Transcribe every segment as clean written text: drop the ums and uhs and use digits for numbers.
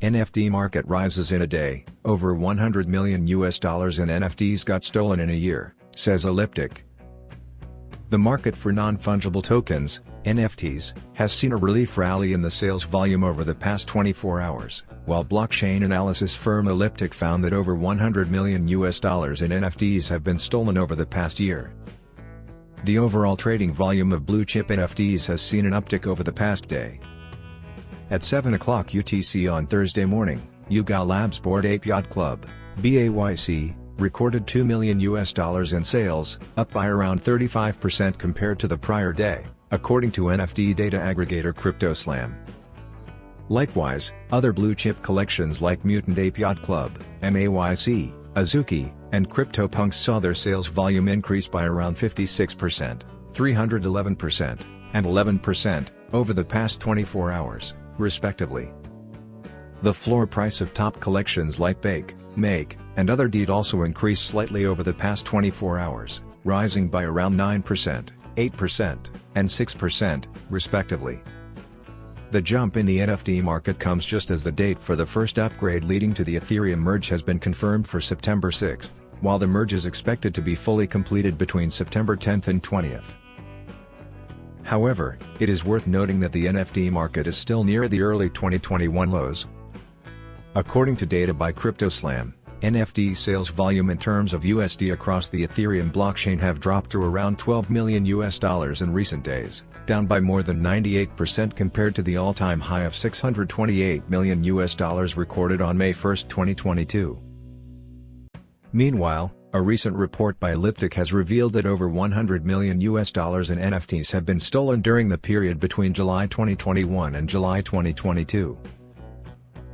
NFT market rises in a day. Over $100 million in NFTs got stolen in a year, says Elliptic. The market for non-fungible tokens, NFTs, has seen a relief rally in the sales volume over the past 24 hours, while blockchain analysis firm Elliptic found that over $100 million in NFTs have been stolen over the past year. The overall trading volume of blue-chip NFTs has seen an uptick over the past day. At 7 o'clock UTC on Thursday morning, Yuga Labs Bored Ape Yacht Club, BAYC, recorded $2 million in sales, up by around 35% compared to the prior day, according to NFT data aggregator CryptoSlam. Likewise, other blue-chip collections like Mutant Ape Yacht Club, MAYC, Azuki, and CryptoPunks saw their sales volume increase by around 56%, 311%, and 11%, over the past 24 hours, respectively. The floor price of top collections like Bake, Make, and Other Deed also increased slightly over the past 24 hours, rising by around 9%, 8%, and 6%, respectively. The jump in the NFT market comes just as the date for the first upgrade leading to the Ethereum merge has been confirmed for September 6, while the merge is expected to be fully completed between September 10 and 20th. However, it is worth noting that the NFT market is still near the early 2021 lows. According to data by CryptoSlam, NFT sales volume in terms of USD across the Ethereum blockchain have dropped to around $12 million in recent days, down by more than 98% compared to the all-time high of $628 million recorded on May 1, 2022. Meanwhile, a recent report by Elliptic has revealed that over $100 million in NFTs have been stolen during the period between July 2021 and July 2022.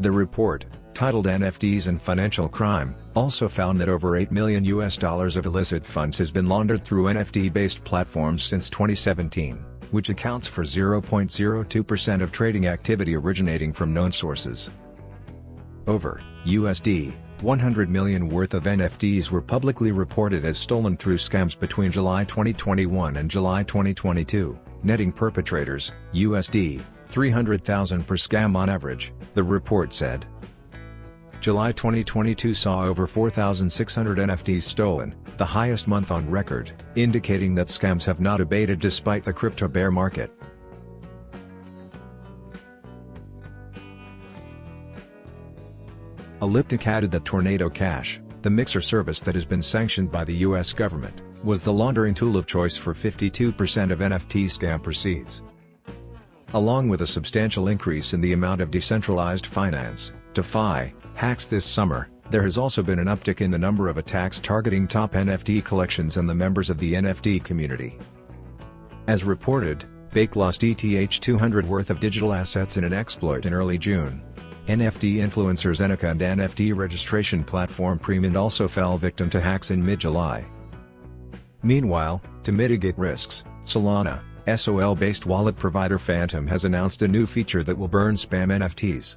The report, titled NFTs and Financial Crime, also found that over $8 million of illicit funds has been laundered through NFT-based platforms since 2017, which accounts for 0.02% of trading activity originating from known sources. Over $100 million worth of NFTs were publicly reported as stolen through scams between July 2021 and July 2022, netting perpetrators $300,000 per scam on average, the report said. July 2022 saw over 4,600 NFTs stolen, the highest month on record, indicating that scams have not abated despite the crypto bear market. Elliptic added that Tornado Cash, the mixer service that has been sanctioned by the US government, was the laundering tool of choice for 52% of NFT scam proceeds. Along with a substantial increase in the amount of decentralized finance, DeFi, hacks this summer, there has also been an uptick in the number of attacks targeting top NFT collections and the members of the NFT community. As reported, Bake lost ETH200 worth of digital assets in an exploit in early June. NFT influencer Zeneca and NFT registration platform Premint also fell victim to hacks in mid-July. Meanwhile, to mitigate risks, Solana, SOL-based wallet provider Phantom has announced a new feature that will burn spam NFTs.